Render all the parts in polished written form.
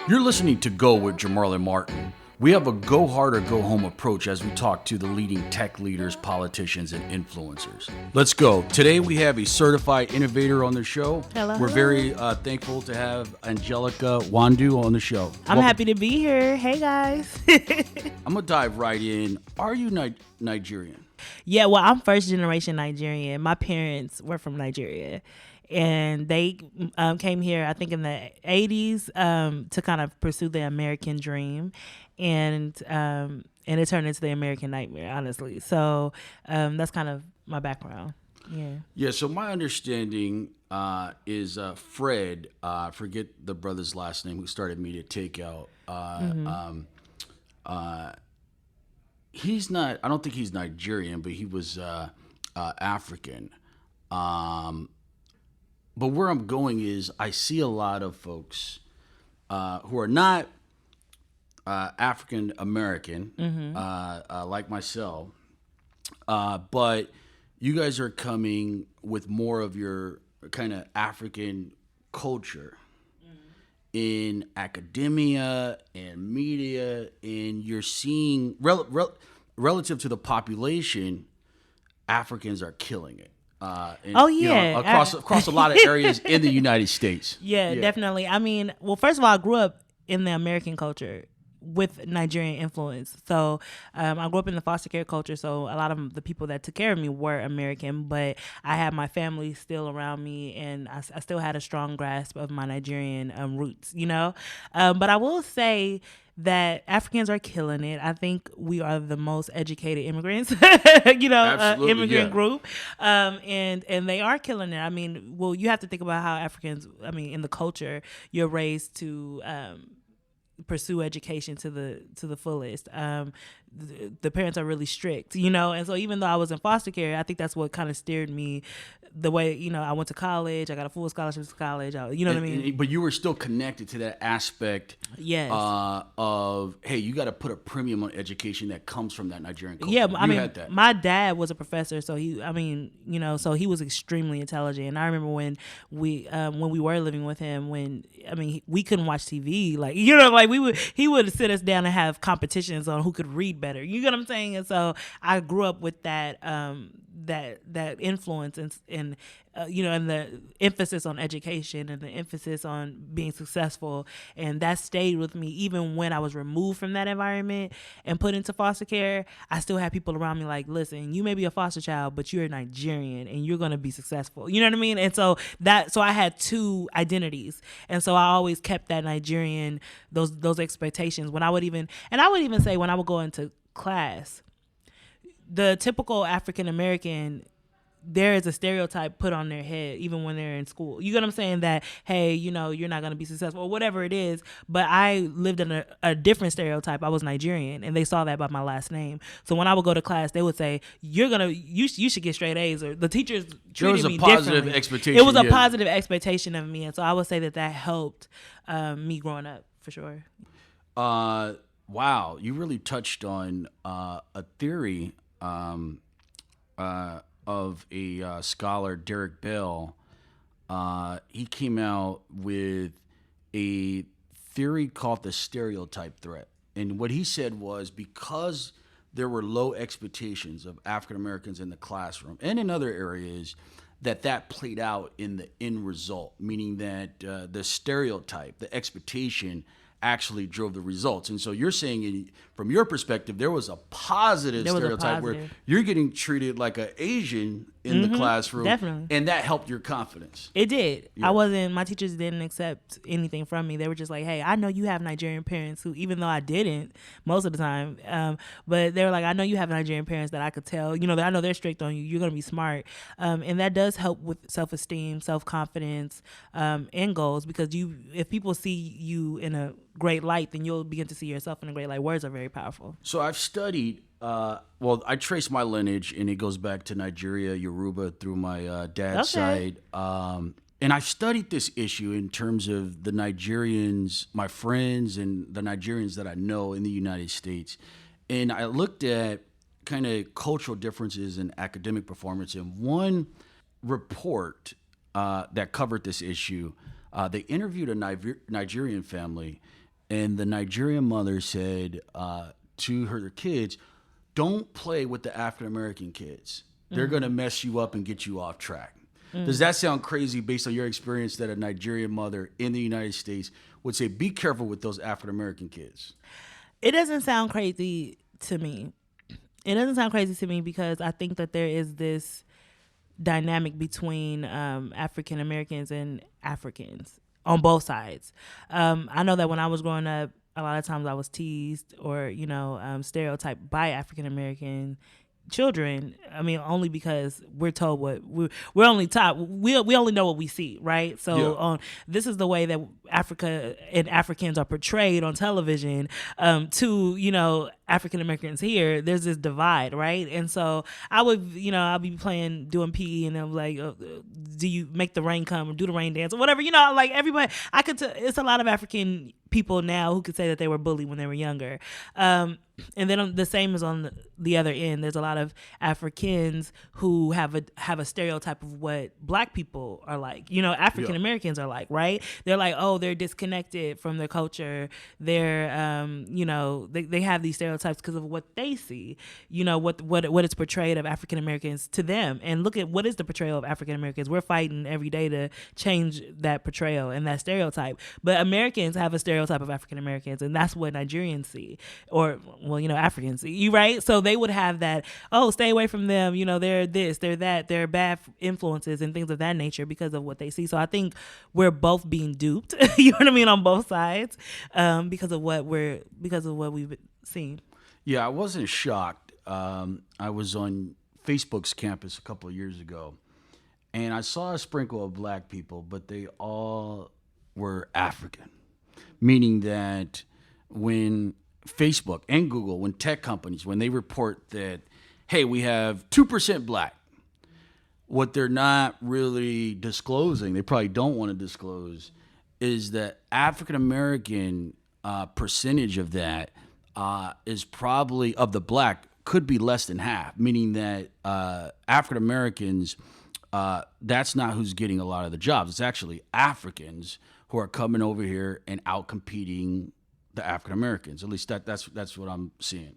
You're listening to Go with Jamarlin Martin. We have a go hard or go home approach as we talk to the leading tech leaders, politicians, and influencers. Let's go. Today we have a certified innovator on the show. Hello. We're very thankful to have Angelica Nwandu on the show. I'm happy to be here. Hey, guys. I'm going to dive right in. Are you Nigerian? Yeah, well, I'm first generation Nigerian. My parents were from Nigeria. And they came here, I think, in the 80s to kind of pursue the American dream. And it turned into the American nightmare, honestly. So that's kind of my background. Yeah. Yeah, so my understanding is Fred, forget the brother's last name, who started Media Takeout. He's not, I don't think he's Nigerian, but he was African. But where I'm going is I see a lot of folks who are not African American, like myself, but you guys are coming with more of your kind of African culture in academia and media, and you're seeing relative to the population, Africans are killing it. Across a lot of areas in the United States. Yeah, definitely. I mean, well, first of all, I grew up in the American culture with Nigerian influence. So I grew up in the foster care culture, so a lot of the people that took care of me were American, but I had my family still around me, and I still had a strong grasp of my Nigerian roots, you know? But I will say that Africans are killing it. I think we are the most educated immigrants, immigrant group. And they are killing it. I mean, well, you have to think about how Africans, in the culture, you're raised to pursue education to the fullest. The parents are really strict, and so even though I was in foster care, I think that's what kind of steered me the way, I went to college, I got a full scholarship to college, what I mean? But you were still connected to that aspect of, hey, you got to put a premium on education that comes from that Nigerian culture. Yeah, had that. My dad was a professor, so he was extremely intelligent. And I remember when we were living with him, we couldn't watch TV, he would sit us down and have competitions on who could read better. You get what I'm saying? And so I grew up with that that influence and the emphasis on education and the emphasis on being successful, and that stayed with me even when I was removed from that environment and put into foster care. I still had people around me like, listen, you may be a foster child, but you're a Nigerian and you're gonna be successful. You know what I mean? And so I had two identities, and so I always kept that Nigerian those expectations. I would even say when I would go into class, the typical African American, there is a stereotype put on their head even when they're in school. You get what I'm saying? That, hey, you're not going to be successful or whatever it is. But I lived in a different stereotype. I was Nigerian, and they saw that by my last name. So when I would go to class, they would say, you should get straight A's, or the teachers treated me differently. It was a positive expectation. It was a positive expectation of me. And so I would say that helped me growing up, for sure. Wow. You really touched on a theory of a scholar, Derek Bell. He came out with a theory called the stereotype threat. And what he said was, because there were low expectations of African Americans in the classroom and in other areas, that played out in the end result, meaning that the stereotype, the expectation, actually drove the results. And so you're saying, from your perspective, there was a positive stereotype where you're getting treated like an Asian in the classroom. Definitely. And that helped your confidence. It did. Yeah. My teachers didn't accept anything from me. They were just like, hey, I know you have Nigerian parents who, even though I didn't most of the time, but they were like, I know you have Nigerian parents that I could tell, I know they're strict on you. You're going to be smart. And that does help with self-esteem, self-confidence, and goals, because if people see you in a great light, then you'll begin to see yourself in a great light. Words are very powerful. So I've studied, I trace my lineage, and it goes back to Nigeria, Yoruba, through my dad's side. And I've studied this issue in terms of the Nigerians, my friends, and the Nigerians that I know in the United States. And I looked at kind of cultural differences in academic performance. And one report that covered this issue, they interviewed a Nigerian family, and the Nigerian mother said to her kids, "Don't play with the African American kids. They're going to mess you up and get you off track." Does that sound crazy based on your experience that a Nigerian mother in the United States would say, "Be careful with those African American kids"? It doesn't sound crazy to me. It doesn't sound crazy to me because I think that there is this dynamic between African Americans and Africans on both sides. I know that when I was growing up, a lot of times I was teased or stereotyped by African American children. I mean, only because we're told we're only taught, we only know what we see, right? So this is the way that Africa and Africans are portrayed on television to African Americans here. There's this divide, right? And so I'll be doing PE, and I'm like, do you make the rain come or do the rain dance or whatever? Like everybody, it's a lot of African people now who could say that they were bullied when they were younger. And then the same is on the other end. There's a lot of Africans who have a stereotype of what Black people are like. African Americans are like, right? They're like, oh, they're disconnected from their culture. They're, they have these stereotypes because of what they see. What is portrayed of African Americans to them. And look at what is the portrayal of African Americans. We're fighting every day to change that portrayal and that stereotype. But Americans have a stereotype of African Americans, and that's what Nigerians see, or Africans see. You right? So they would have that. Oh, stay away from them. They're this, they're that, they're bad influences and things of that nature because of what they see. So I think we're both being duped. You know what I mean, on both sides, because of what we've seen. Yeah, I wasn't shocked. I was on Facebook's campus a couple of years ago, and I saw a sprinkle of Black people, but they all were African, meaning that when Facebook and Google, when tech companies, when they report that, hey, we have 2% Black, what they're not really disclosing, they probably don't want to disclose, is that African American percentage of that is probably, of the Black, could be less than half, meaning that African Americans, that's not who's getting a lot of the jobs. It's actually Africans who are coming over here and out-competing the African Americans. At least that's what I'm seeing.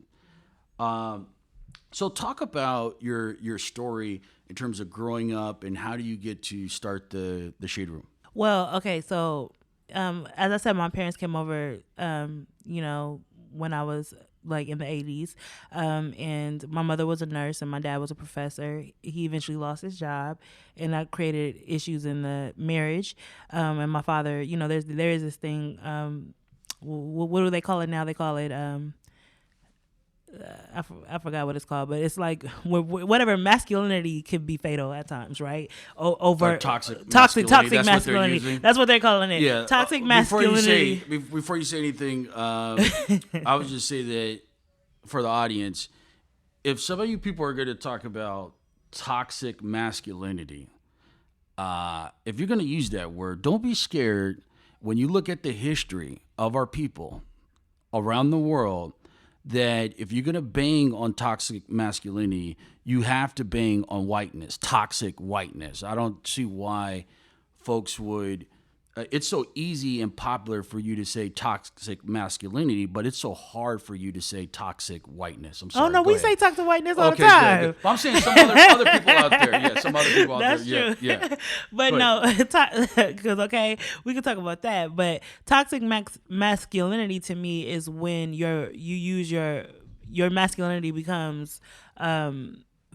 So talk about your story in terms of growing up, and how do you get to start the Shade Room? Well, okay, so as I said, my parents came over, when I was like in the 80s, and my mother was a nurse and my dad was a professor. He eventually lost his job, and that created issues in the marriage. And my father, there is this thing. What do they call it now? They call it I forgot what it's called, but it's like whatever, masculinity can be fatal at times, right? Over like toxic masculinity. That's what they're calling it. Yeah. Toxic masculinity. Before you say anything, I would just say that for the audience, if some of you people are going to talk about toxic masculinity, if you're going to use that word, don't be scared. When you look at the history of our people around the world, that if you're going to bang on toxic masculinity, you have to bang on whiteness, toxic whiteness. I don't see why folks would. It's so easy and popular for you to say toxic masculinity, but it's so hard for you to say toxic whiteness. I'm sorry. Oh, no, we ahead. say toxic whiteness all the time. Good. I'm saying some other people out there. Yeah, some other people out That's there. True. Yeah. But no, because, okay, we can talk about that. But toxic masculinity to me is when you use your masculinity becomes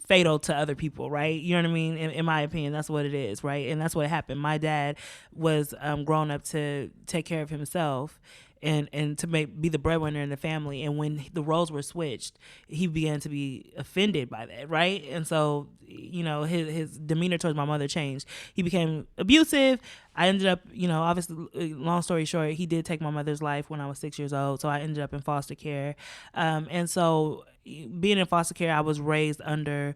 fatal to other people, right? You know what I mean? In my opinion, that's what it is, right? And that's what happened. My dad was grown up to take care of himself and to be the breadwinner in the family. And when the roles were switched, he began to be offended by that, right? And so, his demeanor towards my mother changed. He became abusive. I ended up, obviously, long story short, he did take my mother's life when I was 6 years old. So I ended up in foster care. And so being in foster care, I was raised under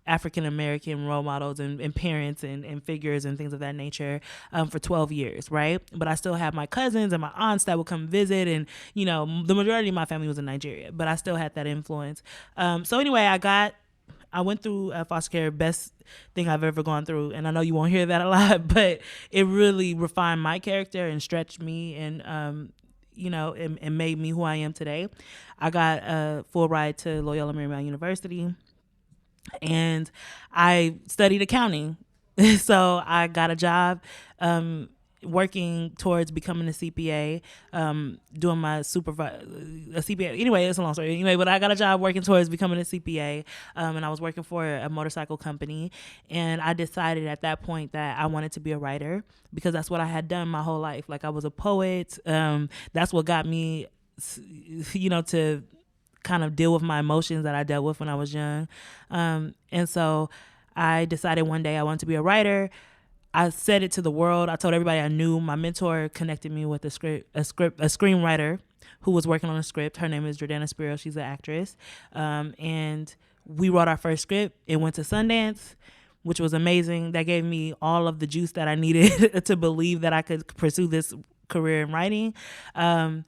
African American role models and parents and figures and things of that nature for 12 years, right? But I still have my cousins and my aunts that would come visit, and the majority of my family was in Nigeria, but I still had that influence. So anyway, I went through foster care, best thing I've ever gone through, and I know you won't hear that a lot, but it really refined my character and stretched me, and and made me who I am today. I got a full ride to Loyola Marymount University, and I studied accounting. So I got a job working towards becoming a CPA, doing my a CPA. Anyway, it's a long story. Anyway, but I got a job working towards becoming a CPA, and I was working for a motorcycle company. And I decided at that point that I wanted to be a writer because that's what I had done my whole life. Like I was a poet. That's what got me, to kind of deal with my emotions that I dealt with when I was young. And so I decided one day I wanted to be a writer. I said it to the world. I told everybody I knew. My mentor connected me with a screenwriter who was working on a script. Her name is Jordana Spiro. She's an actress. And we wrote our first script. It went to Sundance, which was amazing. That gave me all of the juice that I needed to believe that I could pursue this career in writing. And,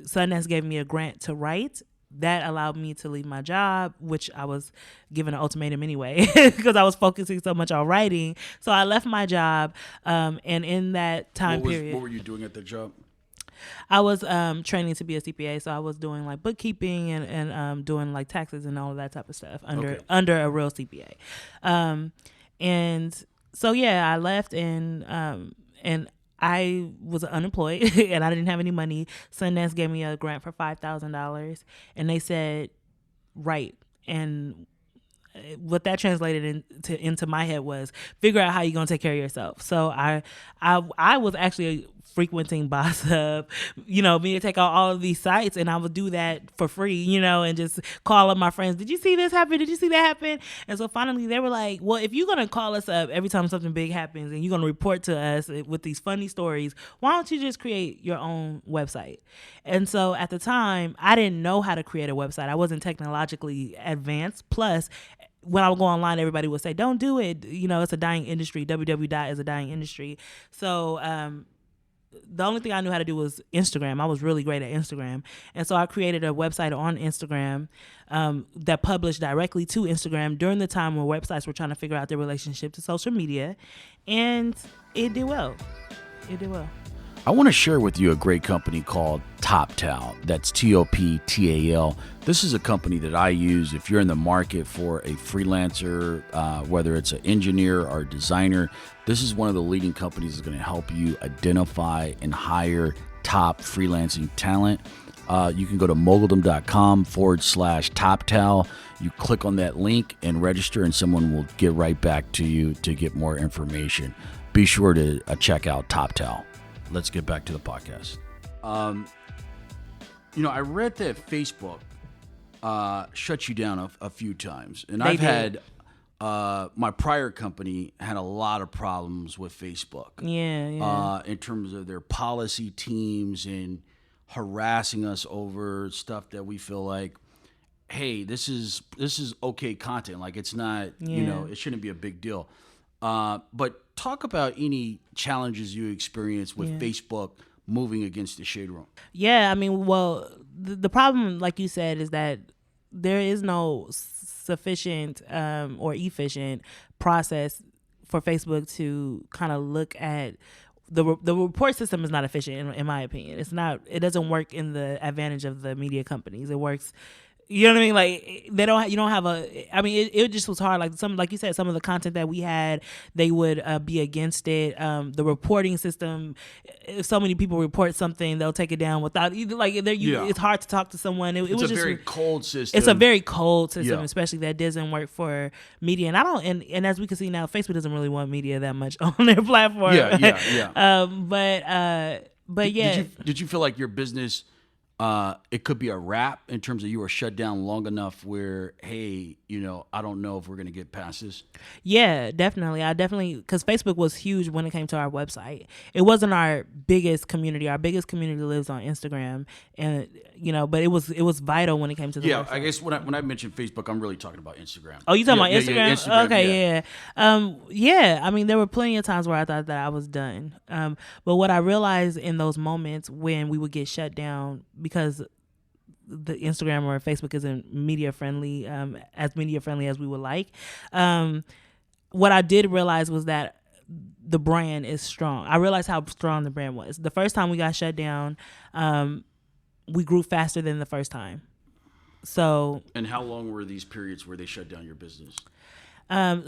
Sundance gave me a grant to write. That allowed me to leave my job, which I was given an ultimatum anyway, because I was focusing so much on writing. So I left my job, and in that time period, what were you doing at the job? I was training to be a CPA, so I was doing like bookkeeping and doing like taxes and all of that type of stuff under a real CPA. And so I left and I was unemployed and I didn't have any money. Sundance gave me a grant for $5,000 and they said, write. And what that translated into my head was figure out how you're going to take care of yourself. So I was actually frequenting Boss Hub, me to take out all of these sites, and I would do that for free, and just call up my friends. Did you see this happen? Did you see that happen? And so finally they were like, well, if you're going to call us up every time something big happens and you're going to report to us with these funny stories, why don't you just create your own website? And so at the time, I didn't know how to create a website. I wasn't technologically advanced. Plus, when I would go online, everybody would say, don't do it. It's a dying industry. www. is a dying industry. So, the only thing I knew how to do was Instagram. I was really great at Instagram. And so I created a website on Instagram that published directly to Instagram during the time when websites were trying to figure out their relationship to social media. And it did well. I want to share with you a great company called TopTal. That's TOPTAL. This is a company that I use if you're in the market for a freelancer, whether it's an engineer or a designer. This is one of the leading companies that's going to help you identify and hire top freelancing talent. You can go to moguldom.com/TopTal. You click on that link and register, and someone will get right back to you to get more information. Be sure to check out TopTal. Let's get back to the podcast. I read that Facebook shut you down a few times. And I've had, my prior company had a lot of problems with Facebook. Yeah. In terms of their policy teams and harassing us over stuff that we feel like, hey, this is okay content. Like it's not, it shouldn't be a big deal. But talk about any challenges you experienced with Facebook moving against the shade room. Yeah, I mean, well, the problem, like you said, is that there is no sufficient or efficient process for Facebook to kind of look at the report system is not efficient in my opinion. It doesn't work in the advantage of the media companies. It works. You know what I mean? Like you don't have it just was hard. Like you said, some of the content that we had, they would be against it. The reporting system, if so many people report something, they'll take it down without either. It's hard to talk to someone. It's a very cold system. It's a very cold system, especially that doesn't work for media. And and as we can see now, Facebook doesn't really want media that much on their platform. Did you feel like your business? It could be a wrap in terms of you were shut down long enough where, hey, I don't know if we're going to get past this. Yeah, definitely. Because Facebook was huge when it came to our website. It wasn't our biggest community. Our biggest community lives on Instagram, and but it was vital when it came to the website. I guess when I mentioned Facebook, I'm really talking about Instagram. Oh, you talking about Instagram? Yeah, Instagram? Okay, yeah. I mean, there were plenty of times where I thought that I was done. But what I realized in those moments when we would get shut down because the Instagram or Facebook isn't media friendly, as media friendly as we would like. What I did realize was that the brand is strong. I realized how strong the brand was. The first time we got shut down, we grew faster than the first time. So. And how long were these periods where they shut down your business?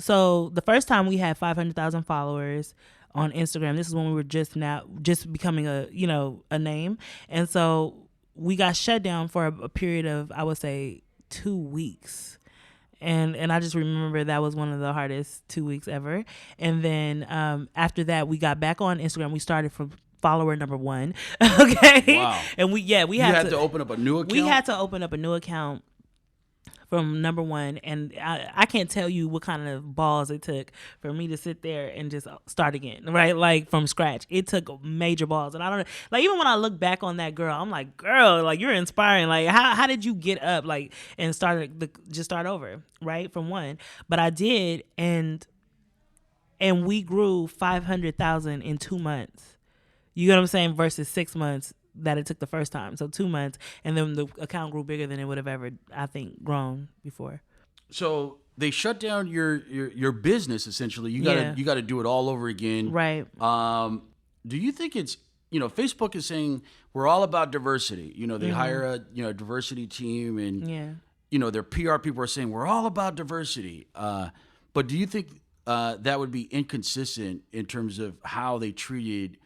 So the first time we had 500,000 followers on Instagram. This is when we were just becoming a name. And so we got shut down for a period of, I would say, 2 weeks. And I just remember that was one of the hardest 2 weeks ever. And then after that, we got back on Instagram. We started from follower number 1. Okay. Wow. And we had to open up a new account. We had to open up a new account from number 1, and I can't tell you what kind of balls it took for me to sit there and just start again, right? Like from scratch. It took major balls, and I don't like, even when I look back on that girl, I'm like, girl, like you're inspiring. Like how did you get up like and just start over, right, from 1? But I did, and we grew 500,000 in 2 months. You know what I'm saying? Versus 6 months that it took the first time. So 2 months, and then the account grew bigger than it would have ever, I think, grown before. So they shut down your business essentially. You gotta do it all over again. Right. Do you think it's, Facebook is saying we're all about diversity. They hire a diversity team, and their PR people are saying we're all about diversity. But do you think that would be inconsistent in terms of how they treated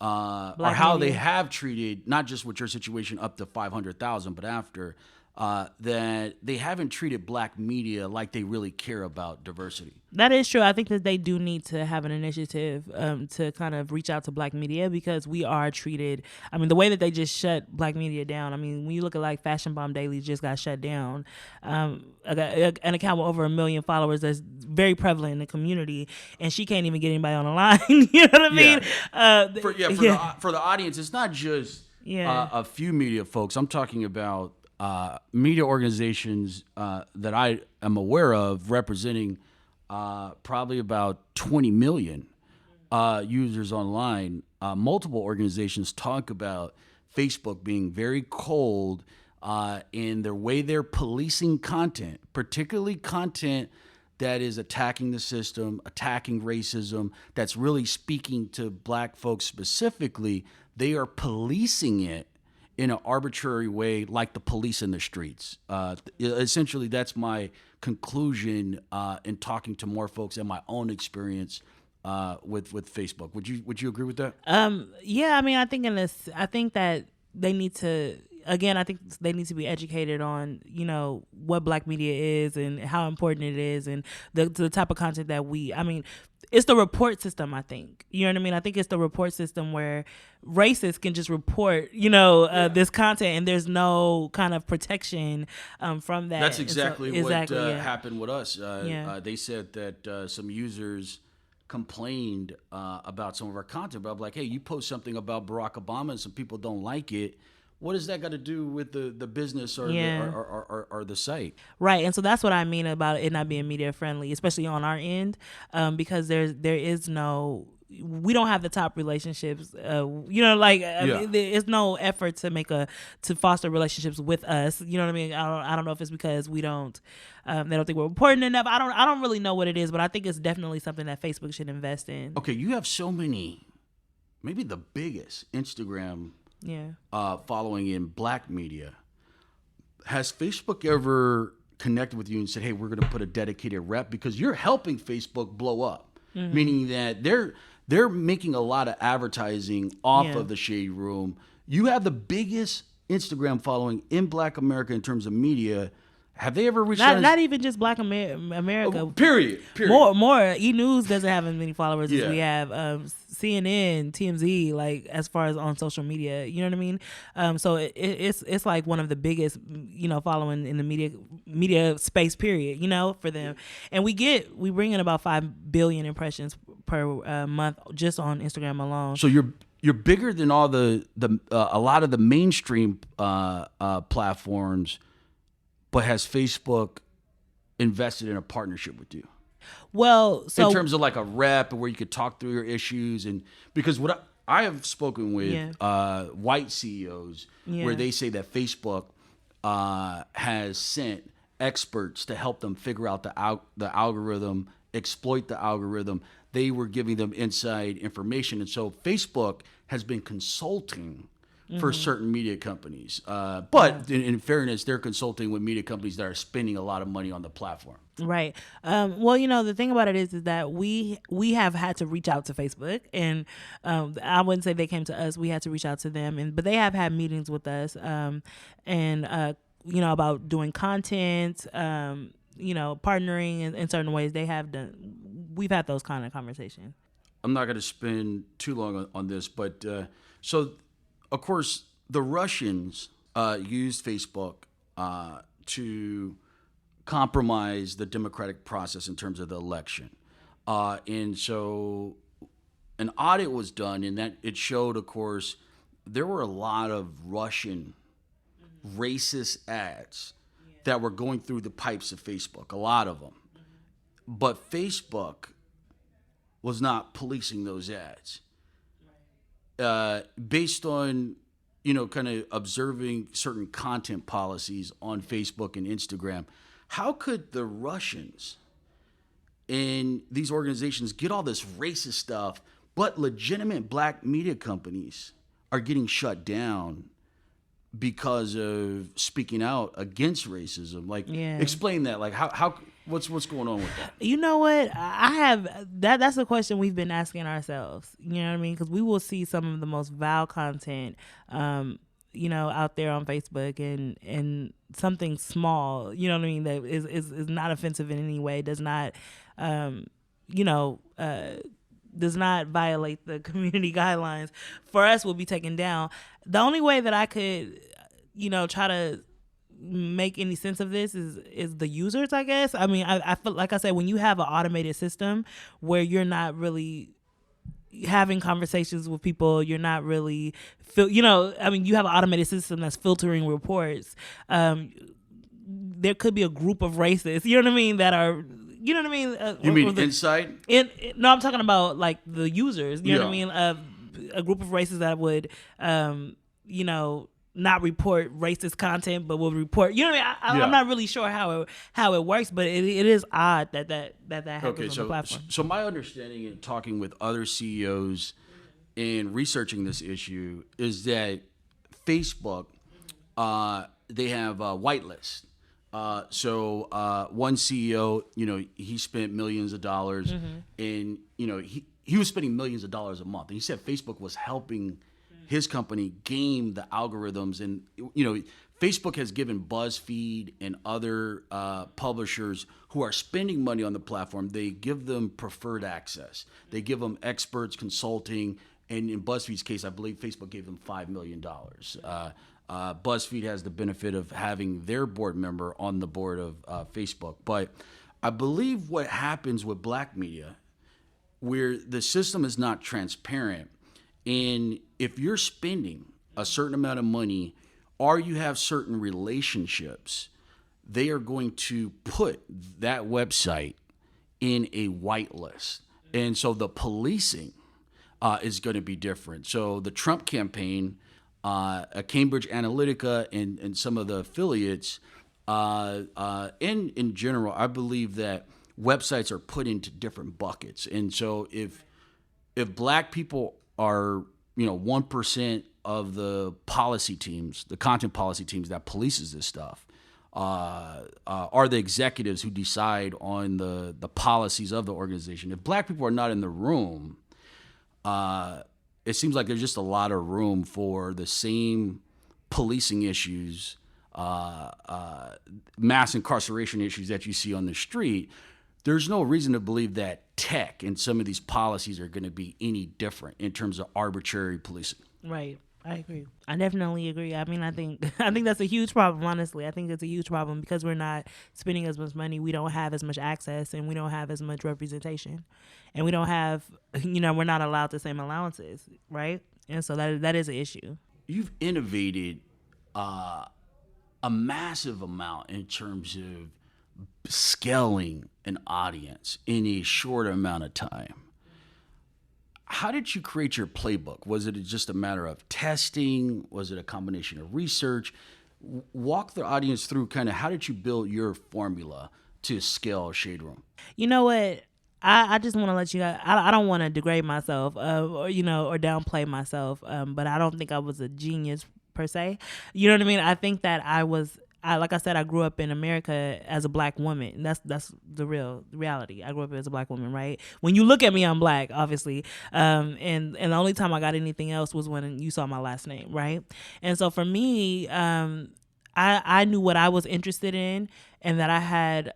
or how they have treated, not just with your situation up to 500,000, but after, that they haven't treated Black media like they really care about diversity? That is true. I think that they do need to have an initiative to kind of reach out to Black media, because we are treated, I mean, the way that they just shut Black media down, I mean, when you look at like Fashion Bomb Daily just got shut down, an account with over 1 million followers that's very prevalent in the community, and she can't even get anybody on the line. You know what I mean? For the audience, it's not just a few media folks. I'm talking about media organizations that I am aware of representing probably about 20 million users online. Multiple organizations talk about Facebook being very cold in their way they're policing content, particularly content that is attacking the system, attacking racism, that's really speaking to Black folks specifically. They are policing it in an arbitrary way, like the police in the streets. Essentially, that's my conclusion in talking to more folks and my own experience with Facebook. Would you agree with that? Yeah, I mean, I think that they need to. Again, I think they need to be educated on, what Black media is and how important it is, and the type of content that it's the report system, I think. You know what I mean? I think it's the report system where racists can just report, this content, and there's no kind of protection from that. That's exactly what happened with us. They said that some users complained about some of our content, but I'm like, hey, you post something about Barack Obama and some people don't like it. What has that got to do with the business or the site? Right, and so that's what I mean about it not being media friendly, especially on our end, because we don't have the top relationships. There's no effort to foster relationships with us. You know what I mean? I don't know if it's because they don't think we're important enough. I don't really know what it is, but I think it's definitely something that Facebook should invest in. Okay, you have so many, maybe the biggest Instagram following in Black media. Has Facebook ever connected with you and said, hey, we're going to put a dedicated rep? Because you're helping Facebook blow up, meaning that they're making a lot of advertising off of the Shade Room. You have the biggest Instagram following in Black America in terms of media. Have they ever reached out? Not even just Black America. Oh, period. More. E-News doesn't have as many followers as we have. CNN, TMZ, like as far as on social media, you know what I mean? So it's like one of the biggest, following in the media space, period, for them. And we bring in about 5 billion impressions per month just on Instagram alone. So you're bigger than all a lot of the mainstream platforms. But has Facebook invested in a partnership with you? Well, so in terms of like a rep where you could talk through your issues, and because what I have spoken with white CEOs where they say that Facebook has sent experts to help them figure out the algorithm, exploit the algorithm. they were giving them inside information. And so Facebook has been consulting for certain media companies. But in fairness, they're consulting with media companies that are spending a lot of money on the platform. Right. Well, the thing about it is that we have had to reach out to Facebook, and I wouldn't say they came to us. We had to reach out to them, but they have had meetings with us, about doing content, partnering in certain ways. They have done. We've had those kind of conversations. I'm not going to spend too long on this, but so, of course, the Russians used Facebook to compromise the democratic process in terms of the election. And so an audit was done, and that it showed, of course, there were a lot of Russian racist ads that were going through the pipes of Facebook, a lot of them. But Facebook was not policing those ads. Based on, kind of observing certain content policies on Facebook and Instagram, how could the Russians and these organizations get all this racist stuff, but legitimate black media companies are getting shut down because of speaking out against racism? Like, explain that. Like, how what's going on with that? You know what? I have that's a question we've been asking ourselves. You know what I mean? Because we will see some of the most vile content, out there on Facebook, and something small, you know what I mean, that is not offensive in any way, does not, does not violate the community guidelines, for us will be taken down. The only way that I could, try to make any sense of this is the users, I guess. I mean, I feel like I said, when you have an automated system where you're not really having conversations with people, you're not really you have an automated system that's filtering reports. There could be a group of racists, you know what I mean, that are, you know what I mean? You mean inside? No, I'm talking about like the users, you know what I mean? A group of racists that would, not report racist content, but will report, you know what I mean? I'm not really sure how it works, but it is odd that happens on the platform. So my understanding in talking with other CEOs and researching this issue is that Facebook, they have a whitelist. So one CEO, he spent millions of dollars, and he was spending millions of dollars a month, and he said Facebook was helping his company game the algorithms. And Facebook has given BuzzFeed and other publishers who are spending money on the platform, they give them preferred access. They give them experts consulting, and in BuzzFeed's case, I believe Facebook gave them $5 million. BuzzFeed has the benefit of having their board member on the board of Facebook. But I believe what happens with black media, where the system is not transparent, and if you're spending a certain amount of money or you have certain relationships, they are going to put that website in a whitelist. And so the policing is going to be different. So the Trump campaign, Cambridge Analytica and some of the affiliates, and in general, I believe that websites are put into different buckets. And so if black people are 1% of the policy teams, the content policy teams that polices this stuff, are the executives who decide on the policies of the organization. If black people are not in the room, it seems like there's just a lot of room for the same policing issues, mass incarceration issues that you see on the street. There's no reason to believe that tech and some of these policies are going to be any different in terms of arbitrary policing. Right. I agree. I definitely agree. I mean, I think that's a huge problem, honestly. I think it's a huge problem because we're not spending as much money. We don't have as much access, and we don't have as much representation. And we don't have, we're not allowed the same allowances, right? And so that is an issue. You've innovated a massive amount in terms of scaling an audience in a short amount of time. How did you create your playbook? Was it just a matter of testing? Was it a combination of research? Walk the audience through kind of how did you build your formula to scale Shade Room? You know what? I just want to let you. I don't want to degrade myself, or or downplay myself. But I don't think I was a genius per se. You know what I mean? I think that I was. Like I said, I grew up in America as a black woman. That's the real reality. I grew up as a black woman, right? When you look at me, I'm black, obviously. And the only time I got anything else was when you saw my last name, right? And so for me, I knew what I was interested in, and that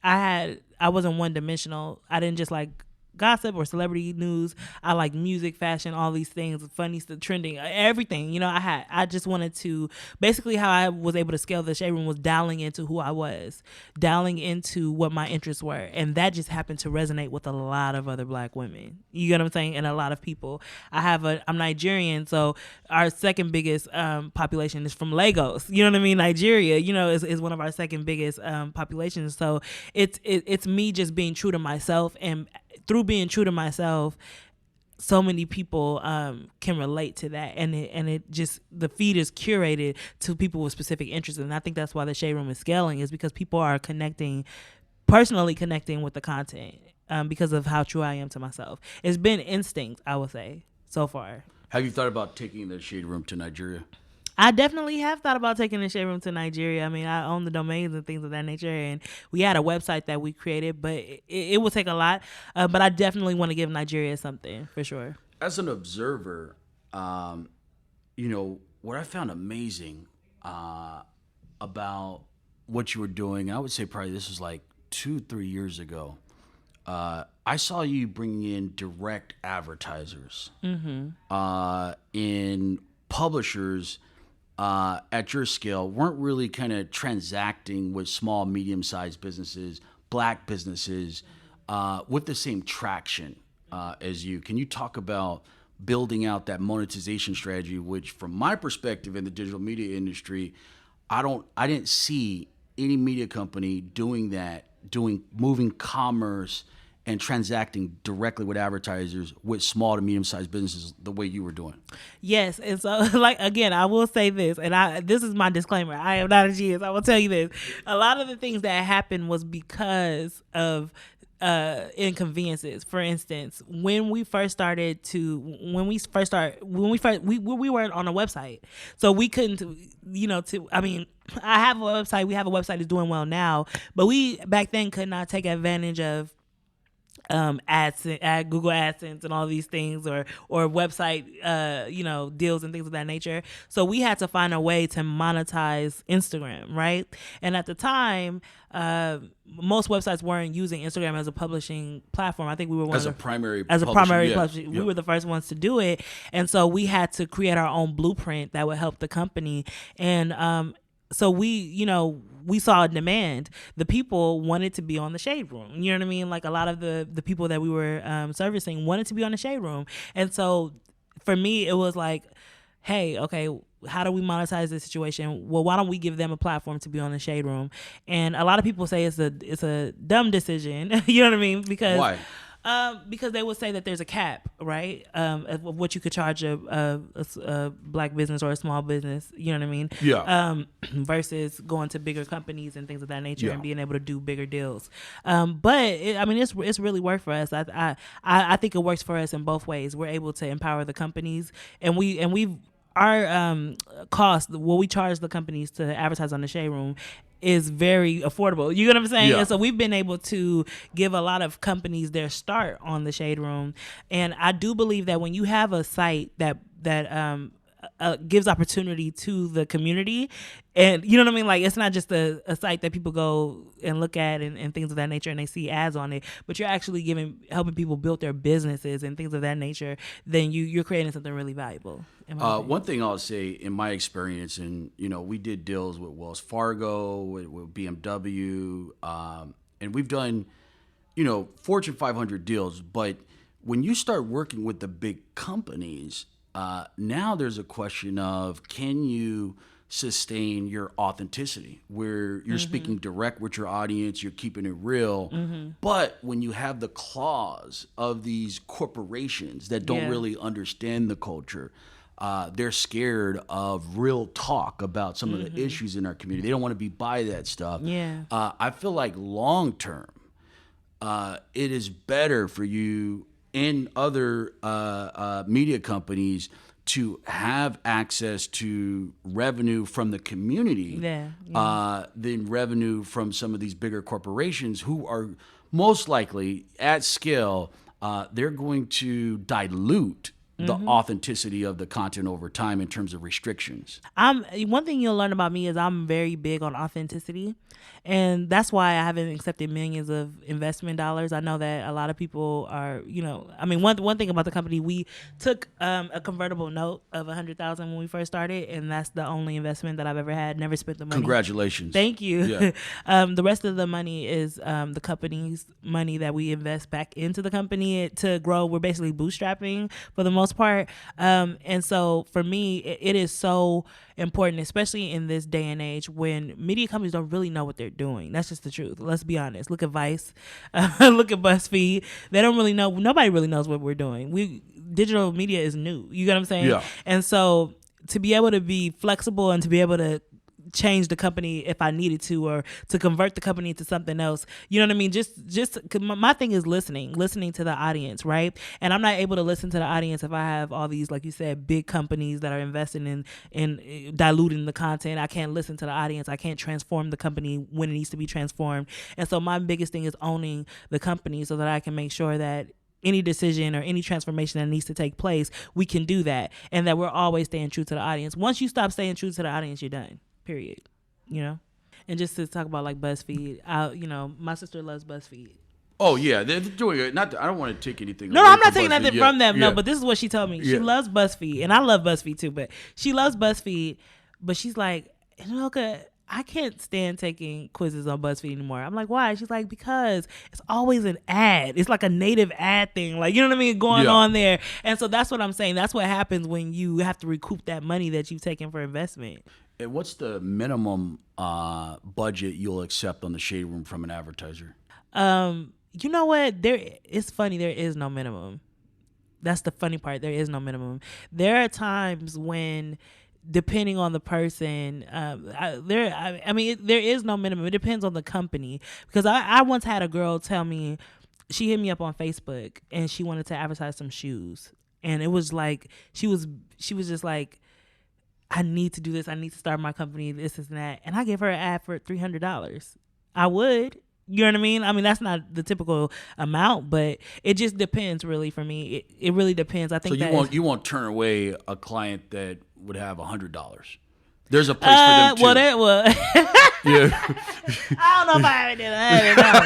I wasn't one dimensional. I didn't just like gossip or celebrity news. I like music, fashion, all these things, funny stuff, trending, everything. I just wanted to, basically how I was able to scale the Shade Room was dialing into who I was, dialing into what my interests were. And that just happened to resonate with a lot of other black women. You get what I'm saying? And a lot of people. I'm Nigerian, so our second biggest population is from Lagos. You know what I mean? Nigeria, is one of our second biggest populations. So it's me just being true to myself, and through being true to myself, so many people can relate to that, and it just, the feed is curated to people with specific interests. And I think that's why the Shade Room is scaling, is because people are personally connecting with the content, because of how true I am to myself. It's been instinct, I would say, so far. Have you thought about taking the Shade Room to Nigeria? I definitely have thought about taking the Shade Room to Nigeria. I mean, I own the domains and things of that nature, and we had a website that we created, but it will take a lot. But I definitely want to give Nigeria something, for sure. As an observer, what I found amazing about what you were doing, I would say probably this was like 2-3 years ago. I saw you bringing in direct advertisers, in publishers. At your scale, weren't really kind of transacting with small, medium-sized businesses, black businesses, with the same traction as you. Can you talk about building out that monetization strategy, which from my perspective in the digital media industry, I didn't see any media company doing that, moving commerce and transacting directly with advertisers with small to medium-sized businesses the way you were doing. Yes, and so again, I will say this, and this is my disclaimer. I am not a genius. I will tell you this. A lot of the things that happened was because of inconveniences. For instance, when we weren't on a website, so we couldn't, I have a website. We have a website that's doing well now, but we back then could not take advantage of Google AdSense and all these things, or website deals and things of that nature. So we had to find a way to monetize Instagram, right? And at the time, most websites weren't using Instagram as a publishing platform. I think we were primary publishing. We were the first ones to do it, and so we had to create our own blueprint that would help the company. And so we saw a demand. The people wanted to be on the Shade Room. You know what I mean? Like a lot of the people that we were servicing wanted to be on the Shade Room. And so for me, it was like, hey, okay, how do we monetize this situation? Well, why don't we give them a platform to be on the Shade Room? And a lot of people say it's a dumb decision. You know what I mean? Because why? Because they would say that there's a cap, right? Of what you could charge a black business or a small business, you know what I mean? Yeah. Versus going to bigger companies and things of that nature, Yeah. and being able to do bigger deals. But it's really worked for us. I think it works for us in both ways. We're able to empower the companies, and we've our cost, what we charge the companies to advertise on the Shade Room, is very affordable. You get what I'm saying? Yeah. And so we've been able to give a lot of companies their start on the Shade Room. And I do believe that when you have a site that gives opportunity to the community, and you know what I mean? Like, it's not just a site that people go and look at and things of that nature, and they see ads on it, but you're actually helping people build their businesses and things of that nature, then you're creating something really valuable. One thing I'll say in my experience, and we did deals with Wells Fargo, with BMW, and we've done, Fortune 500 deals. But when you start working with the big companies, now there's a question of, can you sustain your authenticity, where you're speaking direct with your audience, you're keeping it real. But when you have the claws of these corporations that don't really understand the culture, they're scared of real talk about some of the issues in our community. They don't want to be by that stuff. Yeah. I feel like long term, it is better for you and other media companies to have access to revenue from the community than revenue from some of these bigger corporations who are most likely at scale. They're going to dilute the authenticity of the content over time in terms of restrictions. One thing you'll learn about me is I'm very big on authenticity, and that's why I haven't accepted millions of investment dollars. I know that a lot of people are, I mean, one thing about the company, we took a convertible note of $100,000 when we first started, and that's the only investment that I've ever had. Never spent the money. Congratulations. Thank you. Yeah. The rest of the money is the company's money that we invest back into the company to grow. We're basically bootstrapping for the most part. And so for me, it is so important, especially in this day and age when media companies don't really know what they're doing. That's just the truth. Let's be honest. Look at Vice, look at BuzzFeed. They don't really know. Nobody really knows what we're doing. Digital media is new. You get what I'm saying? Yeah. And so to be able to be flexible and to be able to change the company if I needed to, or to convert the company into something else. You know what I mean? Just my thing is listening to the audience, right? And I'm not able to listen to the audience if I have all these, like you said, big companies that are investing in diluting the content. I can't listen to the audience. I can't transform the company when it needs to be transformed. And so my biggest thing is owning the company so that I can make sure that any decision or any transformation that needs to take place, we can do that, and that we're always staying true to the audience. Once you stop staying true to the audience, you're done. Period. And just to talk about like BuzzFeed, my sister loves BuzzFeed. Oh yeah, they're doing it. I don't want to take anything. No, I'm not taking nothing from them. Yeah. No, but this is what she told me. She loves BuzzFeed, and I love BuzzFeed too. But she loves BuzzFeed, but she's like, I can't stand taking quizzes on BuzzFeed anymore. I'm like, why? She's like, because it's always an ad. It's like a native ad thing. Like, you know what I mean? Going on there. And so that's what I'm saying. That's what happens when you have to recoup that money that you've taken for investment. And what's the minimum budget you'll accept on the Shade Room from an advertiser? You know what? It's funny. There is no minimum. That's the funny part. There is no minimum. There are times when, depending on the person, there is no minimum. It depends on the company. Because I once had a girl tell me, she hit me up on Facebook and she wanted to advertise some shoes. And it was like, she was just like, I need to do this. I need to start my company, this and that. And I gave her an ad for $300. I would. You know what I mean? I mean, that's not the typical amount, but it just depends really for me. It really depends. I think so you won't turn away a client that would have $100. There's a place for them too. Well, that was. Yeah. I don't know if I ever did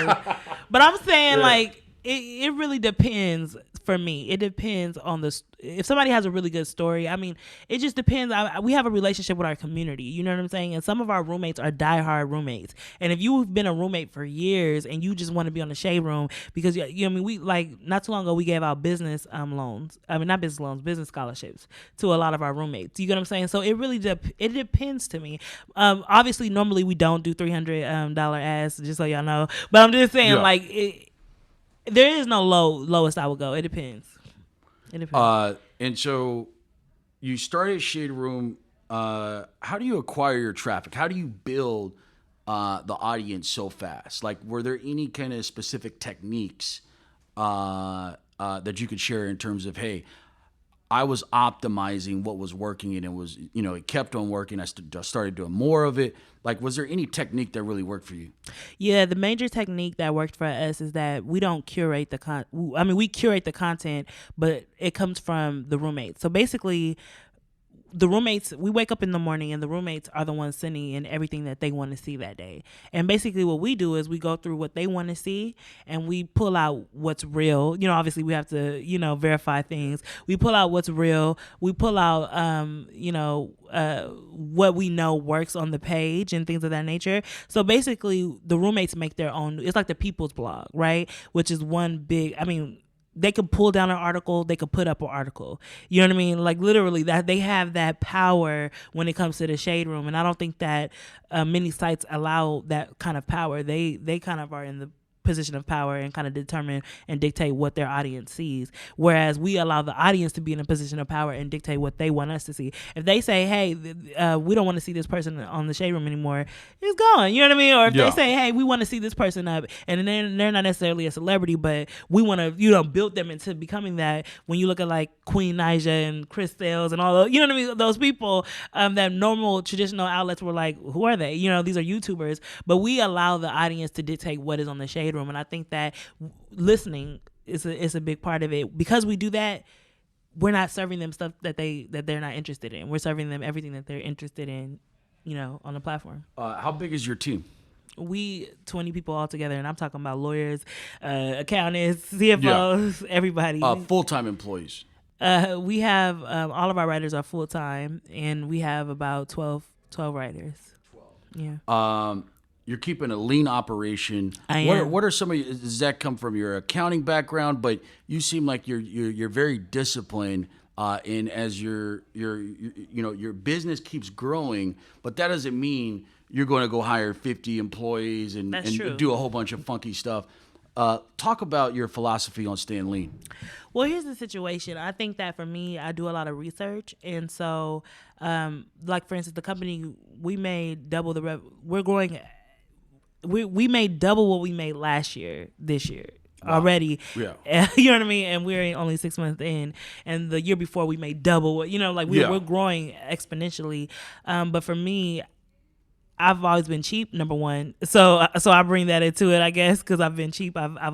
$100. But I'm saying like it really depends. For me, it depends on if somebody has a really good story. I mean, it just depends. We have a relationship with our community. You know what I'm saying? And some of our roommates are diehard roommates. And if you've been a roommate for years and you just want to be on the Shade Room, because we like not too long ago we gave out business loans. I mean, not business loans, business scholarships to a lot of our roommates. You get what I'm saying? So it really it depends to me. Obviously, normally we don't do $300 ads, just so y'all know. But I'm just saying, there is no lowest I would go. It depends. And so you started Shade Room. How do you acquire your traffic? How do you build the audience so fast? Like, were there any kind of specific techniques that you could share in terms of, hey, I was optimizing what was working and it was, it kept on working. I started doing more of it. Like, was there any technique that really worked for you? Yeah, the major technique that worked for us is that we don't curate we curate the content, but it comes from the roommates. So basically, the roommates, we wake up in the morning and the roommates are the ones sending in everything that they want to see that day. And basically what we do is we go through what they want to see and we pull out what's real. Obviously we have to, verify things. We pull out what's real. We pull out, what we know works on the page and things of that nature. So basically the roommates make their own, it's like the people's blog, right? Which is one big, they could pull down an article, they could put up an article. You know what I mean? Like literally that they have that power when it comes to the Shade Room. And I don't think that many sites allow that kind of power. They kind of are in the position of power and kind of determine and dictate what their audience sees. Whereas we allow the audience to be in a position of power and dictate what they want us to see. If they say, hey, we don't want to see this person on the Shade Room anymore, it's gone. You know what I mean? Or if they say, hey, we want to see this person up, and they're not necessarily a celebrity, but we want to, build them into becoming that. When you look at like Queen Naija and Chris Sales and all those, you know what I mean? Those people that normal traditional outlets were like, who are they? These are YouTubers. But we allow the audience to dictate what is on the Shade Room. And I think that listening is a big part of it. Because we do that, we're not serving them stuff that they're not interested in. We're serving them everything that they're interested in, on the platform. How big is your team? We 20 people all together, and I'm talking about lawyers, accountants, CFOs, everybody. Full-time employees. We have all of our writers are full-time, and we have about 12 writers. 12. Yeah. You're keeping a lean operation. I am. What are some of does that come from your accounting background? But you seem like you're very disciplined. And as your business keeps growing, but that doesn't mean you're going to go hire 50 employees and do a whole bunch of funky stuff. Talk about your philosophy on staying lean. Well, here's the situation. I think that for me, I do a lot of research. And so, like, for instance, the company, we made double we're growing. We made double what we made last year, this year. Wow. Already. Yeah. You know what I mean? And we're only 6 months in. And the year before we made double, we're growing exponentially. But for me, I've always been cheap, number one. So I bring that into it, I guess, because I've been cheap. I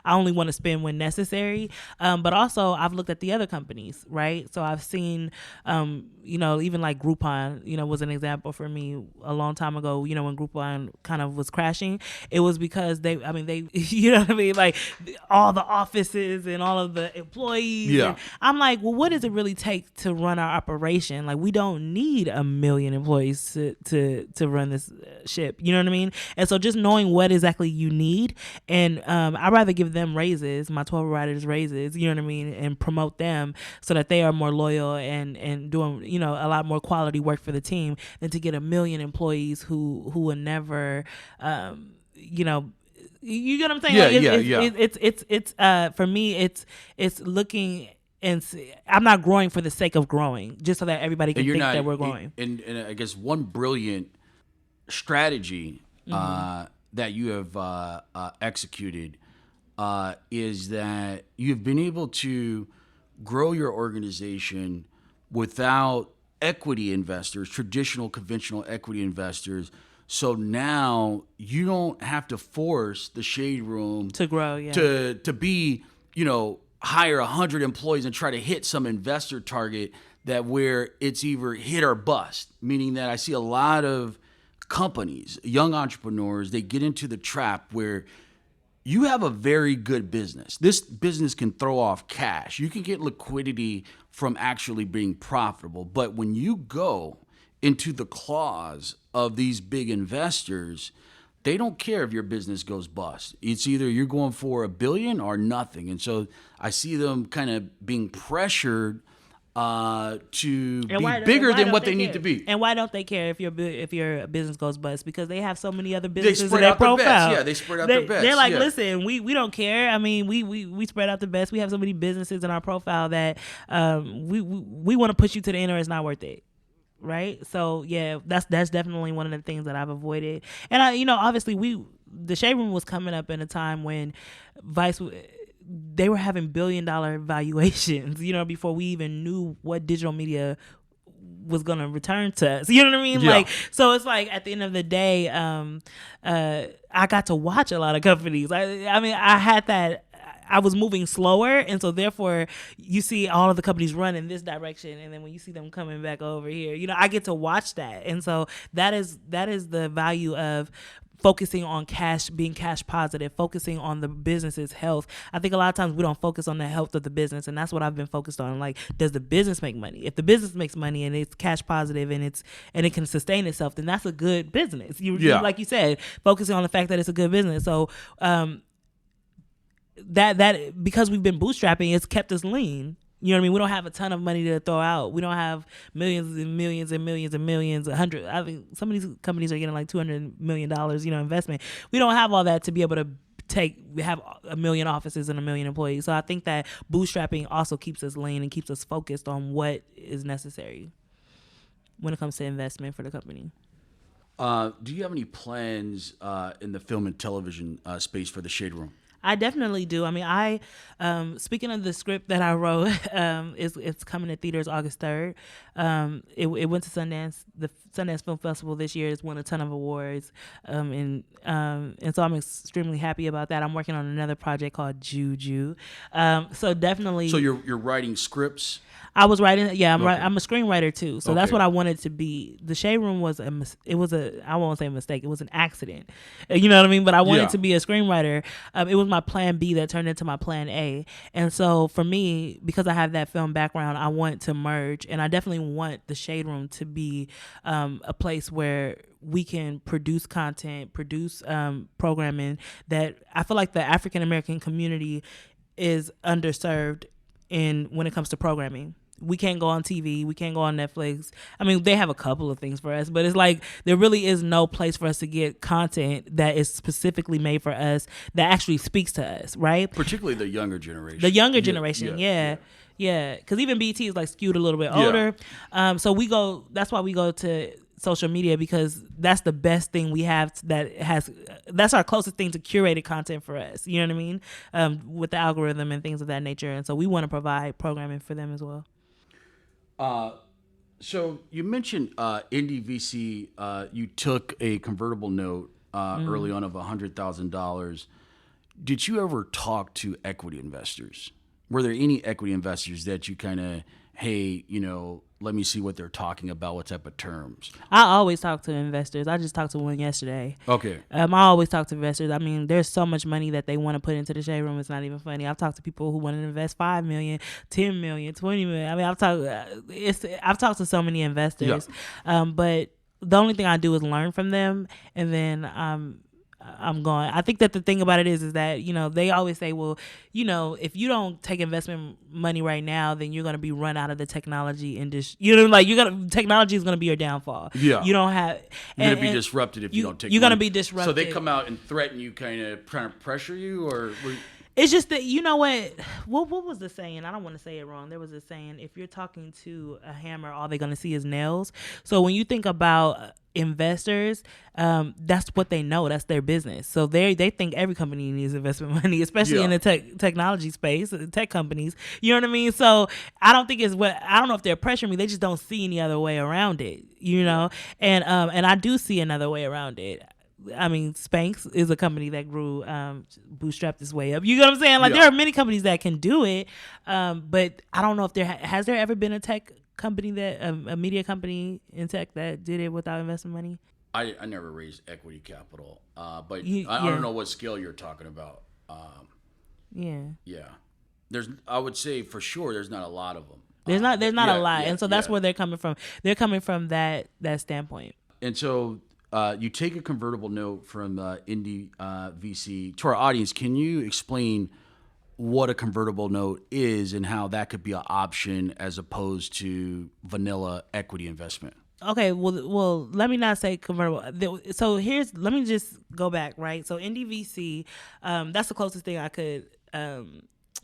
only want to spend when necessary. But also I've looked at the other companies, right? So I've seen, even like Groupon, was an example for me a long time ago, when Groupon kind of was crashing. It was because they, you know what I mean? Like all the offices and all of the employees. Yeah. And I'm like, well, what does it really take to run our operation? Like, we don't need 1 million employees to run this ship, you know what I mean? And so just knowing what exactly you need, and I'd rather give them raises, my 12 writers raises, you know what I mean, and promote them so that they are more loyal and doing, a lot more quality work for the team, than to get 1 million employees who will never, you get what I'm saying? Yeah. It's for me, it's looking. And I'm not growing for the sake of growing, just so that everybody can think that we're growing. And I guess one brilliant strategy that you have executed is that you've been able to grow your organization without equity investors, traditional, conventional equity investors. So now you don't have to force the Shade Room to grow, to be, hire 100 employees and try to hit some investor target that where it's either hit or bust. Meaning that I see a lot of companies, young entrepreneurs, they get into the trap where you have a very good business. This business can throw off cash. You can get liquidity from actually being profitable. But when you go into the claws of these big investors, they don't care if your business goes bust. It's either you're going for $1 billion or nothing. And so I see them kind of being pressured to be bigger than what they need to be. And why don't they care if your business goes bust? Because they have so many other businesses in their profile. Yeah, they spread out their bets. They're like, listen, we don't care. I mean, we spread out the bets. We have so many businesses in our profile that we want to push you to the end, or it's not worth it. Right. So yeah, that's definitely one of the things that I've avoided. And obviously the Shade Room was coming up in a time when Vice, they were having $1 billion valuations, before we even knew what digital media was going to return to us. You know what I mean? Yeah. Like, so it's like at the end of the day, I got to watch a lot of companies. I had that. I was moving slower, and so therefore you see all of the companies run in this direction, and then when you see them coming back over here, I get to watch that. And so that is the value of focusing on cash, being cash positive, focusing on the business's health. I think a lot of times we don't focus on the health of the business, and that's what I've been focused on. Like, does the business make money? If the business makes money and it's cash positive and it can sustain itself, then that's a good business. You like you said, focusing on the fact that it's a good business. So that because we've been bootstrapping, it's kept us lean. You know what I mean? We don't have a ton of money to throw out. We don't have millions and millions and millions and millions, I think some of these companies are getting like $200 million, investment. We don't have all that to be able have a million offices and a million employees. So I think that bootstrapping also keeps us lean and keeps us focused on what is necessary when it comes to investment for the company. Do you have any plans in the film and television space for the Shade Room? I definitely do. I mean, I speaking of the script that I wrote, it's coming to theaters August 3rd. It went to Sundance. The Sundance Film Festival this year has won a ton of awards, and so I'm extremely happy about that. I'm working on another project called Juju. So definitely. So you're writing scripts. I was writing. Yeah, I'm Okay. I'm a screenwriter too. So that's Okay. what I wanted to be. The Shade Room was I won't say a mistake. It was an accident. You know what I mean? But I wanted Yeah. to be a screenwriter. It was my plan B that turned into my plan A. And so for me, because I have that film background, I want to merge, and I definitely want the Shade Room to be a place where we can produce content, produce programming that I feel like the African American community is underserved when it comes to programming. We can't go on TV. We can't go on Netflix. I mean, they have a couple of things for us, but it's like there really is no place for us to get content that is specifically made for us that actually speaks to us, right? Particularly the younger generation. The younger generation, yeah. Because even BT is like skewed a little bit older. So that's why we go to social media, because that's the best thing we have that's our closest thing to curated content for us. You know what I mean? With the algorithm and things of that nature. And so we want to provide programming for them as well. So you mentioned Indie VC. You took a convertible note early on of $100,000. Did you ever talk to equity investors? Were there any equity investors that you kind of, hey, let me see what they're talking about, what type of terms? I always talk to investors. I just talked to one yesterday. Okay. I always talk to investors. I mean, there's so much money that they want to put into the Shade Room. It's not even funny. I've talked to people who want to invest $5 million, $10 million, $20 million. I mean, I've talked to so many investors. Yeah. But the only thing I do is learn from them, and then I'm going. I think that the thing about it is that, they always say, well, if you don't take investment money right now, then you're going to be run out of the technology industry. Technology is going to be your downfall. Yeah. You don't have. You're going to be disrupted if you don't take You're going to money. be disrupted. So they come out and threaten you, kind of trying to pressure you, or... It's just that, what was the saying? I don't want to say it wrong. There was a saying, if you're talking to a hammer, all they're going to see is nails. So when you think about investors, that's what they know. That's their business. So they think every company needs investment money, especially in the technology space, tech companies. You know what I mean? So I don't know if they're pressuring me. They just don't see any other way around it, And I do see another way around it. I mean, Spanx is a company that grew, bootstrapped its way up. You know what I'm saying? Like, there are many companies that can do it, but I don't know if has there ever been a tech company a media company in tech that did it without investment money? I never raised equity capital, but I don't know what scale you're talking about. Yeah. I would say for sure there's not a lot of them. There's not a lot, and so that's where they're coming from. They're coming from that standpoint. And so you take a convertible note from Indie VC. To our audience, can you explain what a convertible note is and how that could be an option as opposed to vanilla equity investment? Okay, well, let me not say convertible. So let me just go back, right? So Indie VC, that's the closest thing I could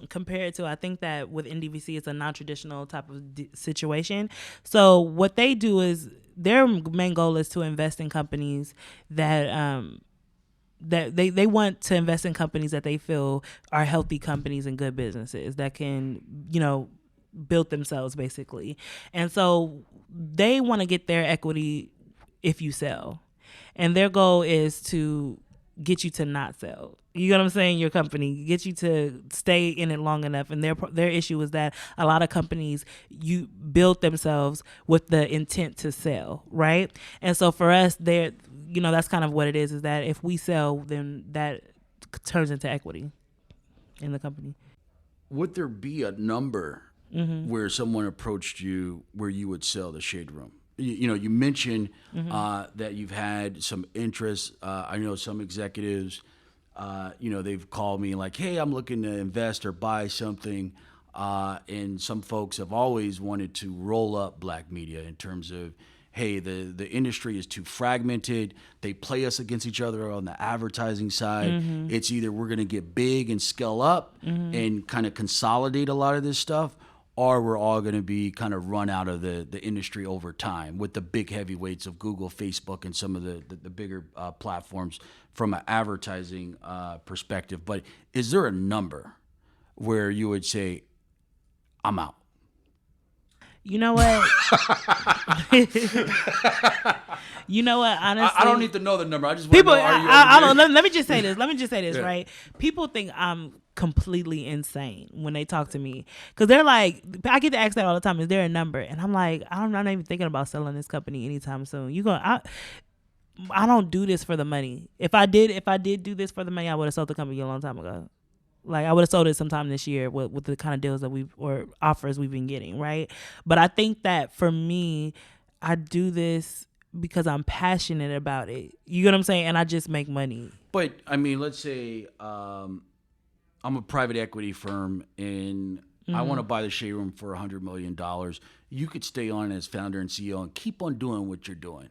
compare it to. I think that with Indie VC, it's a non-traditional type of situation. So what they do is their main goal is to invest in companies that they want to invest in companies that they feel are healthy companies and good businesses that can, build themselves basically. And so they want to get their equity if you sell. And their goal is to get you to not sell. You know what I'm saying? Your company, get you to stay in it long enough. And their issue is that a lot of companies, you build themselves with the intent to sell, right? And so for us, that's kind of what it is that if we sell, then that turns into equity in the company. Would there be a number where someone approached you where you would sell the Shade Room? You mentioned that you've had some interest. I know some executives, they've called me like, hey, I'm looking to invest or buy something. And some folks have always wanted to roll up black media in terms of, hey, the industry is too fragmented. They play us against each other on the advertising side. It's either we're going to get big and scale up and kind of consolidate a lot of this stuff, or we're all going to be kind of run out of the industry over time with the big heavyweights of Google, Facebook, and some of the bigger platforms from an advertising perspective. But is there a number where you would say, I'm out? You know what? You know what? Honestly, I don't need to know the number. I just want to know, I don't. Let me just say this. Right? People think I'm completely insane when they talk to me because they're like, I get to ask that all the time. Is there a number? And I'm like, I'm not even thinking about selling this company anytime soon. I don't do this for the money. If I did do this for the money, I would have sold the company a long time ago. Like I would have sold it sometime this year with the kind of deals that or offers we've been getting, right? But I think that for me, I do this because I'm passionate about it. You get what I'm saying? And I just make money. But I mean, let's say I'm a private equity firm and I want to buy the Shade Room for $100 million. You could stay on as founder and CEO and keep on doing what you're doing.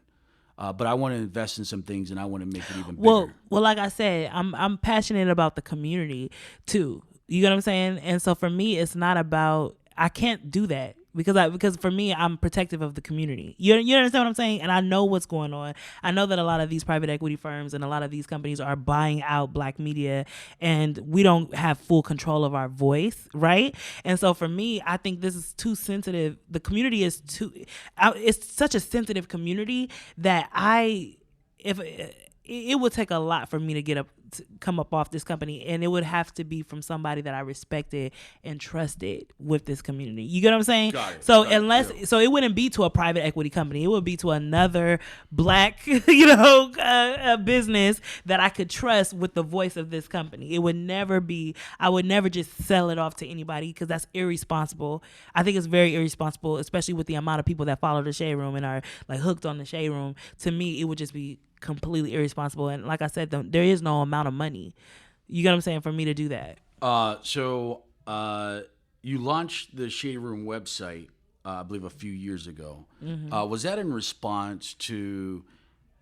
But I want to invest in some things and I want to make it even bigger. Well, like I said, I'm passionate about the community too. You get what I'm saying? And so for me, it's not about, I can't do that because for me, I'm protective of the community. You understand what I'm saying? And I know what's going on. I know that a lot of these private equity firms and a lot of these companies are buying out Black media, and we don't have full control of our voice, right? And so for me, I think this is too sensitive. The community is it's such a sensitive community that it would take a lot for me to come up off this company, and it would have to be from somebody that I respected and trusted with this community. You get what I'm saying? Got it. So so it wouldn't be to a private equity company. It would be to another Black, business that I could trust with the voice of this company. It would never be. I would never just sell it off to anybody because that's irresponsible. I think it's very irresponsible, especially with the amount of people that follow the Shade Room and are like hooked on the Shade Room. To me, it would just be completely irresponsible. And like I said, there is no amount of money, you get what I'm saying, for me to do that. So you launched the Shade Room website, I believe a few years ago. Was that in response to,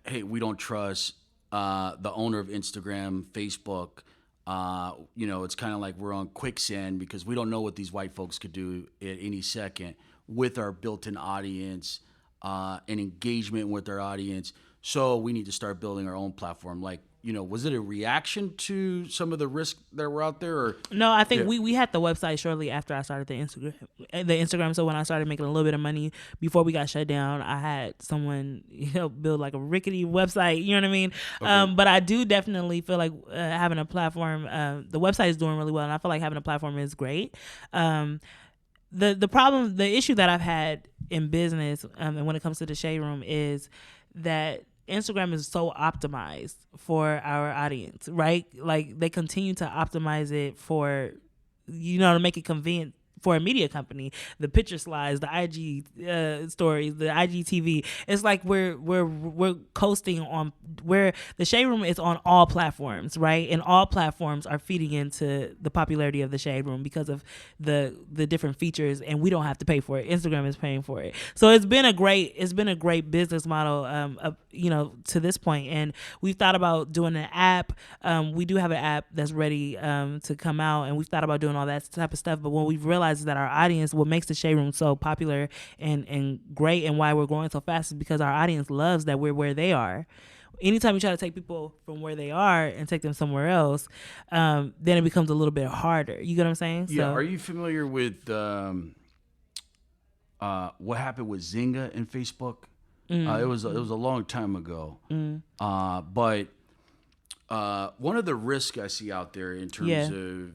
hey, we don't trust the owner of Instagram, Facebook? It's kind of like we're on quicksand because we don't know what these white folks could do at any second with our built-in audience and engagement with our audience. So we need to start building our own platform. Like, was it a reaction to some of the risks that were out there? Or? No, I think we had the website shortly after I started the Instagram. So when I started making a little bit of money before we got shut down, I had someone build like a rickety website. You know what I mean? Okay. But I do definitely feel like having a platform. The website is doing really well, and I feel like having a platform is great. The issue that I've had in business and when it comes to the Shade Room is that Instagram is so optimized for our audience, right? Like they continue to optimize it for, to make it convenient for a media company. The picture slides, the IG stories, the IGTV. It's like we're coasting on where the Shade Room is on all platforms, right? And all platforms are feeding into the popularity of the Shade Room because of the different features, and we don't have to pay for it. Instagram is paying for it. So it's been a great business model, to this point. And we've thought about doing an app. We do have an app that's ready to come out, and we've thought about doing all that type of stuff. But when we've realized that our audience, what makes the Shade Room so popular and great and why we're growing so fast is because our audience loves that we're where they are. Anytime you try to take people from where they are and take them somewhere else, then it becomes a little bit harder. You get what I'm saying? Yeah. So, are you familiar with what happened with Zynga and Facebook? It was a long time ago. But one of the risks I see out there in terms of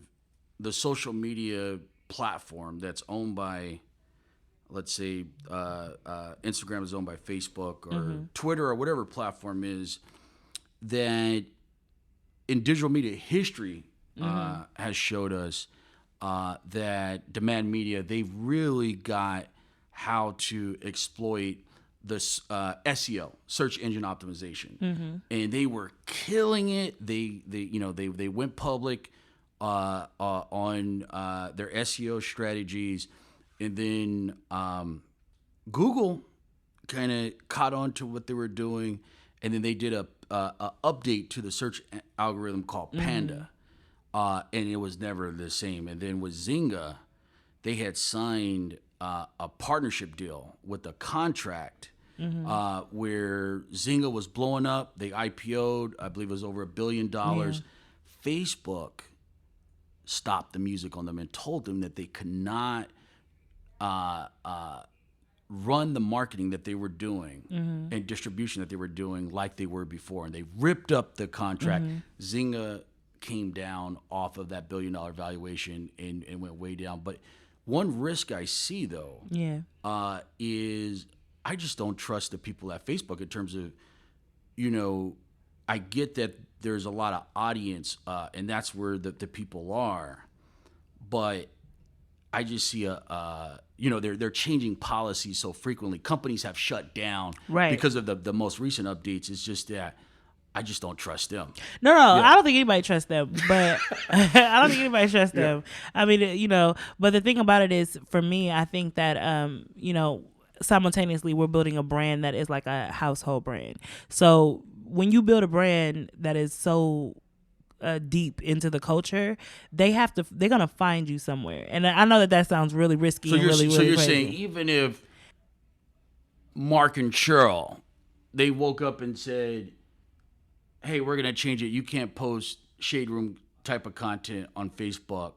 the social media platform that's owned by, let's say, Instagram is owned by Facebook or Twitter or whatever platform is, that in digital media history has showed us that demand media, they've really got how to exploit this SEO, search engine optimization, and they were killing it. They went public on their SEO strategies, and then Google kind of caught on to what they were doing, and then they did a update to the search algorithm called Panda, and it was never the same. And then with Zynga, they had signed a partnership deal with a contract where Zynga was blowing up. They IPO'd, I believe it was over $1 billion. Facebook stopped the music on them and told them that they could not run the marketing that they were doing and distribution that they were doing like they were before. And they ripped up the contract. Zynga came down off of that $1 billion valuation and went way down. But one risk I see, though, is I just don't trust the people at Facebook in terms of, I get that there's a lot of audience, and that's where the people are. But I just see they're changing policies so frequently. Companies have shut down because of the most recent updates. It's just that I just don't trust them. No, I don't think anybody trusts them. But I don't think anybody trusts them. I mean, but the thing about it is, for me, I think that simultaneously we're building a brand that is like a household brand. So when you build a brand that is so deep into the culture, they're gonna find you somewhere. And I know that sounds really risky. So you're crazy. Saying even if Mark and Cheryl, they woke up and said, "Hey, we're gonna change it. You can't post Shade Room type of content on Facebook,"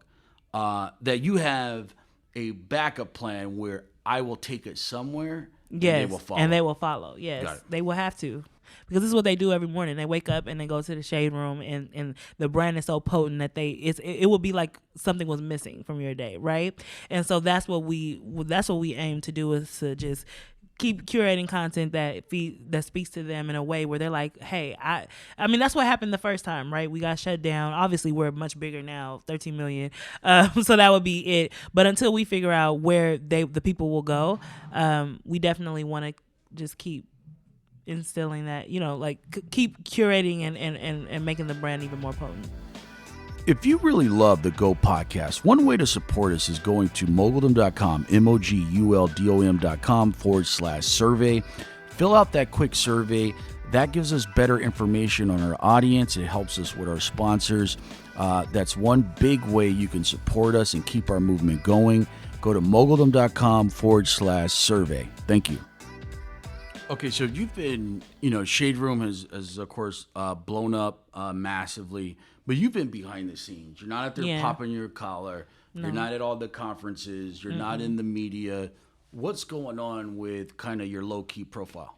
that you have a backup plan where I will take it somewhere. Yes, and they will follow. Yes, they will have to. Because this is what they do every morning. They wake up and they go to the Shade Room, and the brand is so potent that it will be like something was missing from your day, right? And so that's what we aim to do, is to just keep curating content that speaks to them in a way where they're like, hey, I mean, that's what happened the first time, right? We got shut down. Obviously, we're much bigger now, 13 million. So that would be it. But until we figure out where the people will go, we definitely want to just keep instilling that, keep curating and making the brand even more potent. If you really love the Go Podcast, one way to support us is going to Moguldom.com, Moguldom.com/survey. Fill out that quick survey. That gives us better information on our audience. It helps us with our sponsors. That's one big way you can support us and keep our movement going. Go to Moguldom.com/survey. Thank you. Okay, so you've been, Shade Room has of course blown up massively, but you've been behind the scenes. You're not out there popping your collar. No. You're not at all the conferences. You're not in the media. What's going on with kind of your low-key profile?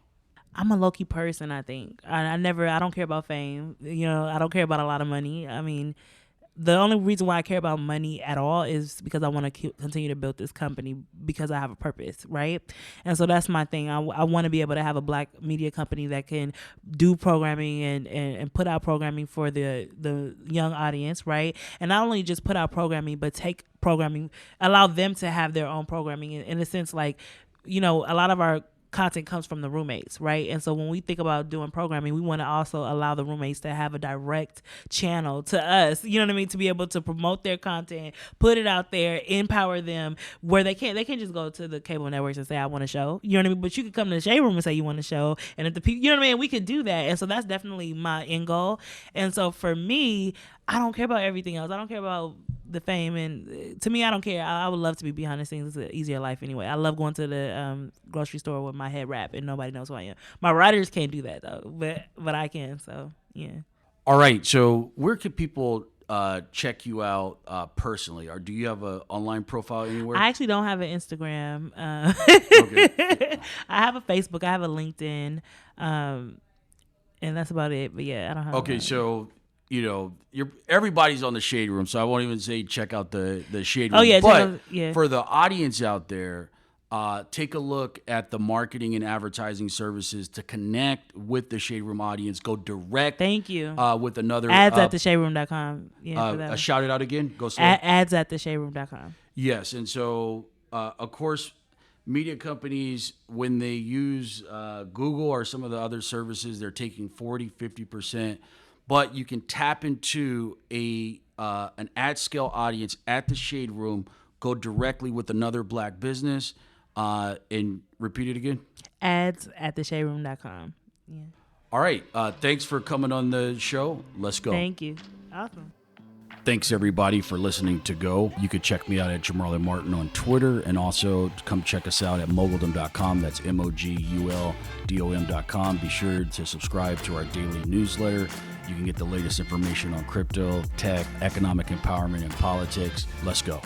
I'm a low-key person, I think. I don't care about fame. I don't care about a lot of money. I mean, the only reason why I care about money at all is because I want to continue to build this company because I have a purpose, right? And so that's my thing. I want to be able to have a Black media company that can do programming and put out programming for the young audience, right? And not only just put out programming, but take programming, allow them to have their own programming in a sense, like, a lot of our content comes from the roommates, right? And so when we think about doing programming, we want to also allow the roommates to have a direct channel to us, you know what I mean, to be able to promote their content, put it out there, empower them where they can't just go to the cable networks and say, I want a show, you know what I mean? But you could come to the Shade Room and say you want a show, and if the people, you know what I mean, we could do that. And so that's definitely my end goal. And so for me, I don't care about everything else. I don't care about the fame, and to me, I don't care. I would love to be behind the scenes. It's an easier life anyway. I love going to the grocery store with my head wrap and nobody knows who I am. My writers can't do that though, but I can. So yeah. All right. So where can people check you out personally, or do you have an online profile anywhere? I actually don't have an Instagram. Okay. I have a Facebook. I have a LinkedIn, and that's about it. But yeah, I don't have. Okay, so. Everybody's on the Shade Room, so I won't even say check out the Shade Room. Oh yeah, but for the audience out there, take a look at the marketing and advertising services to connect with the Shade Room audience. Go direct. Thank you. With another ads at theshaderoom.com. Yeah, shout it out again. Go slow. Ads at theshaderoom.com. Yes, and so of course, media companies, when they use Google or some of the other services, they're taking 40-50%. But you can tap into an at-scale audience at the Shade Room, go directly with another Black business, and repeat it again. ads at theshayroom.com. Yeah. All right. Thanks for coming on the show. Let's go. Thank you. Awesome. Thanks, everybody, for listening to Go. You could check me out at Jamarlin Martin on Twitter, and also come check us out at Moguldom.com. That's Moguldom.com. Be sure to subscribe to our daily newsletter. You can get the latest information on crypto, tech, economic empowerment, and politics. Let's go.